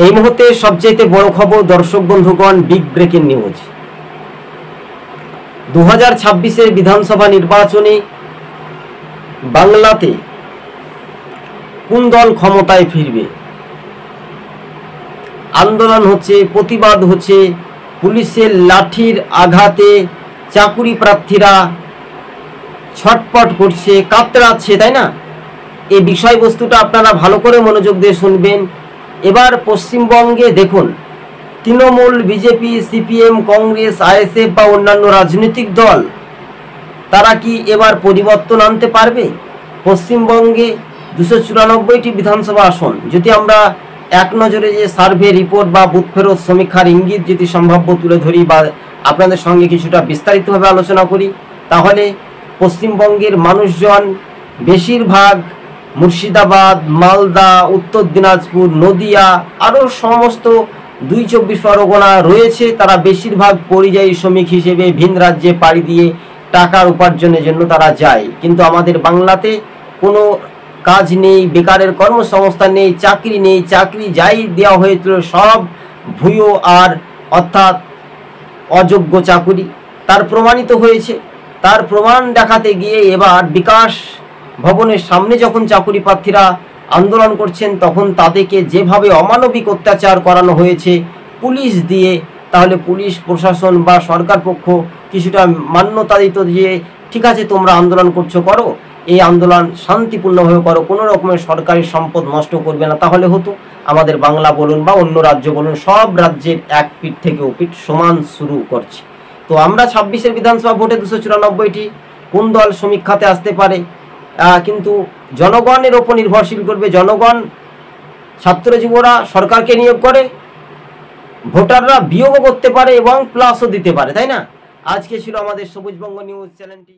এই মুহূর্তে সবচেয়ে বড় খবর দর্শক বন্ধুগণ, বিগ ব্রেকিং নিউজ। 2026-এর বিধানসভা নির্বাচনে বাংলাতে কোন দল ক্ষমতায় ফিরবে? আন্দোলন হচ্ছে, প্রতিবাদ হচ্ছে, পুলিশের লাঠির আঘাতে চাকুরি প্রার্থীরা ছটপট করছে, কাতরাচ্ছে, তাই না? এই বিষয়বস্তুটা আপনারা ভালো করে মনোযোগ দিয়ে শুনবেন। এবার পশ্চিমবঙ্গে দেখুন, Trinamool, BJP, CPM, Congress, ISF বা অন্যান্য রাজনৈতিক দল তারা কি এবার পরিবর্তন আনতে পারবে? পশ্চিমবঙ্গে 294টি বিধানসভা আসন যদি আমরা এক নজরে যে সার্ভে রিপোর্ট বা বুথ ফেরত সমীক্ষার ইঙ্গিত যদি সম্ভাব্য তুলে ধরি বা আপনাদের সঙ্গে কিছুটা বিস্তারিতভাবে আলোচনা করি, তাহলে পশ্চিমবঙ্গের মানুষজন বেশিরভাগ মুর্শিদাবাদ, মালদা, উত্তর দিনাজপুর, নদিয়া আরও সমস্ত 224 পরগনা রয়েছে, তারা বেশিরভাগ পরিযায়ী শ্রমিক হিসেবে ভিন রাজ্যে পাড়ি দিয়ে টাকার উপার্জনের জন্য তারা যায়। কিন্তু আমাদের বাংলাতে কোনো কাজ নেই, বেকারের কর্মসংস্থান নেই, চাকরি নেই, চাকরি যাই দেওয়া হয়েছিল সব ভুয়ো আর অর্থাৎ অযোগ্য চাকুরি, তার প্রমাণিত হয়েছে। তার প্রমাণ দেখাতে গিয়ে এবার বিকাশ ভবনের সামনে যখন চাকুরি প্রার্থীরা আন্দোলন করছেন, তখন তাদেরকে যেভাবে অমানবিক অত্যাচার করানো হয়েছে পুলিশ দিয়ে, তাহলে পুলিশ প্রশাসন বা সরকার পক্ষ কিছুটা মান্যতা দিত যে ঠিক আছে, তোমরা আন্দোলন করছো, করো, এই আন্দোলন শান্তিপূর্ণভাবে করো, কোনো রকমের সরকারি সম্পদ নষ্ট করবে না, তাহলে হতো। আমাদের বাংলা বলুন বা অন্য রাজ্য বলুন, সব রাজ্যের এক পিঠ থেকে ও পিঠ সমান শুরু করছে। তো আমরা 26-এর বিধানসভা ভোটে 294টি কোন দল সমীক্ষাতে আসতে পারে, কিন্তু জনগণের ওপর নির্ভরশীল করবে। জনগণ, ছাত্র যুবরা সরকারকে নিয়োগ করে, ভোটাররা বিয়োগও করতে পারে এবং প্লাসও দিতে পারে, তাই না? আজকে ছিল আমাদের সবুজবঙ্গ নিউজ চ্যানেলটি।